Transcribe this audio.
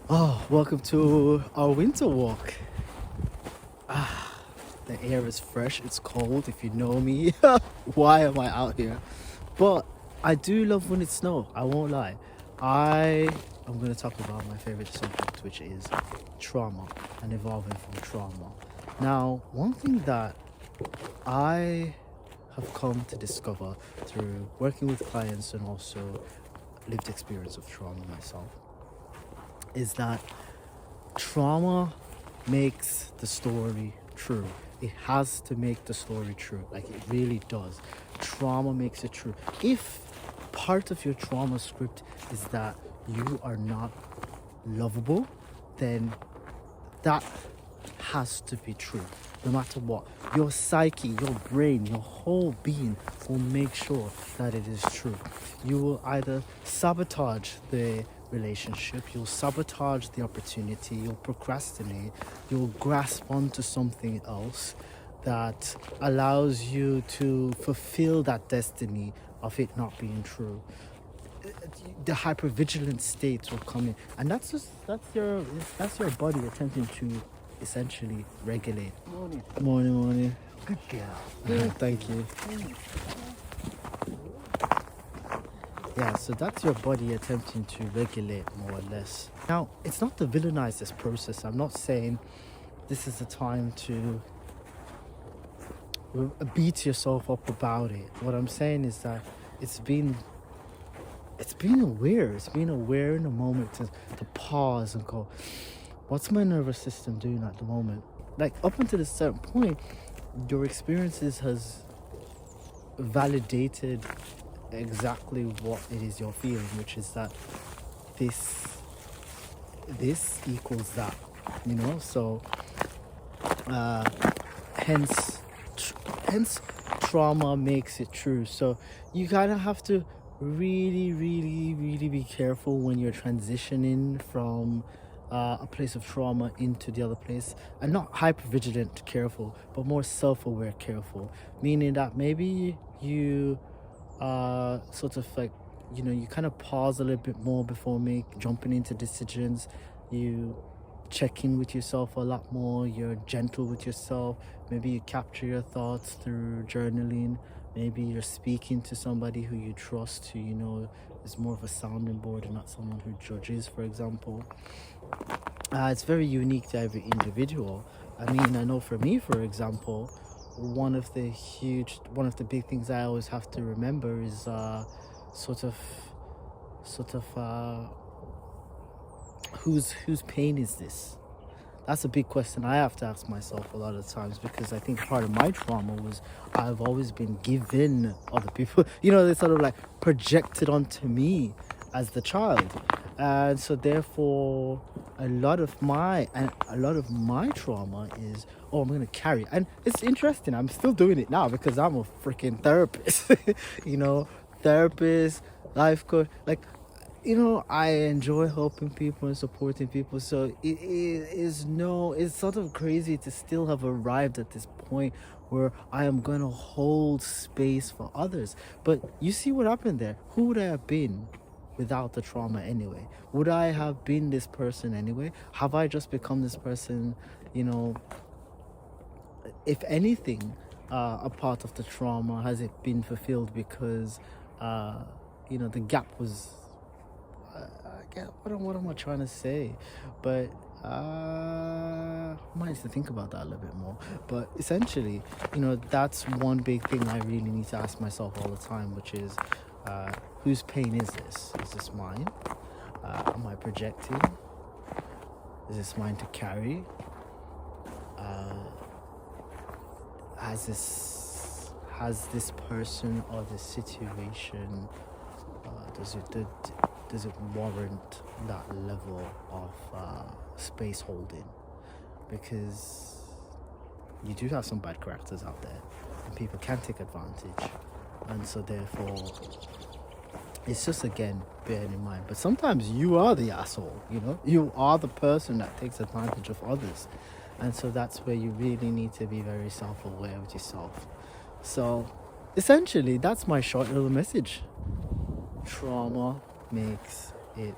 Oh, welcome to our winter walk. The air is fresh, it's cold. If you know me, why am I out here? But I do love when it snows, I won't lie. I am going to talk about my favorite subject, which is trauma and evolving from trauma. Now, one thing that I have come to discover through working with clients and also lived experience of trauma myself is that trauma makes the story true. It has to make the story true. Like, it really does. Trauma makes it true. If part of your trauma script is that you are not lovable, then that has to be true. No matter what, your psyche, your brain, your whole being will make sure that it is true. You will either sabotage the relationship, you'll sabotage the opportunity, you'll procrastinate, you'll grasp onto something else that allows you to fulfill that destiny of it not being true. The hypervigilant states will come in, and that's your body attempting to essentially regulate. Morning. Good girl. Thank you. Yeah, so that's your body attempting to regulate, more or less. Now, it's not to villainize this process. I'm not saying this is the time to beat yourself up about it. What I'm saying is that it's been aware. It's being aware in a moment to pause and go, what's my nervous system doing at the moment? Like, up until a certain point, your experiences has validated exactly what it is you're feeling, which is that this equals that, so hence trauma makes it true. So you kind of have to really be careful when you're transitioning from a place of trauma into the other place, and not hypervigilant careful, but more self-aware careful, meaning that maybe you sort of like, you kind of pause a little bit more before jumping into decisions. You check in with yourself a lot more, you're gentle with yourself. Maybe you capture your thoughts through journaling. Maybe you're speaking to somebody who you trust, who is more of a sounding board and not someone who judges, for example. It's very unique to every individual. I mean, I know for me, for example, one of the big things I always have to remember is whose pain is this? That's a big question I have to ask myself a lot of times, because I think part of my trauma was I've always been given other people, they sort of like projected onto me as the child. And so therefore a lot of my trauma is, I'm going to carry. And it's interesting, I'm still doing it now because I'm a freaking therapist. Therapist, life coach, like, I enjoy helping people and supporting people. So it's sort of crazy to still have arrived at this point where I am going to hold space for others. But you see what happened there? Who would I have been without the trauma anyway? Would I have been this person anyway? Have I just become this person? If anything, a part of the trauma, has it been fulfilled because the gap was, what am I trying to say? But I might need to think about that a little bit more. But essentially, that's one big thing I really need to ask myself all the time, which is, whose pain is this? Is this mine? Am I projecting? Is this mine to carry? Has this person or this situation, does it warrant that level of space holding? Because you do have some bad characters out there, and people can take advantage, and so therefore it's just, again, bearing in mind. But sometimes you are the asshole, you are the person that takes advantage of others, and so that's where you really need to be very self-aware with yourself. So essentially, that's my short little message. Trauma makes it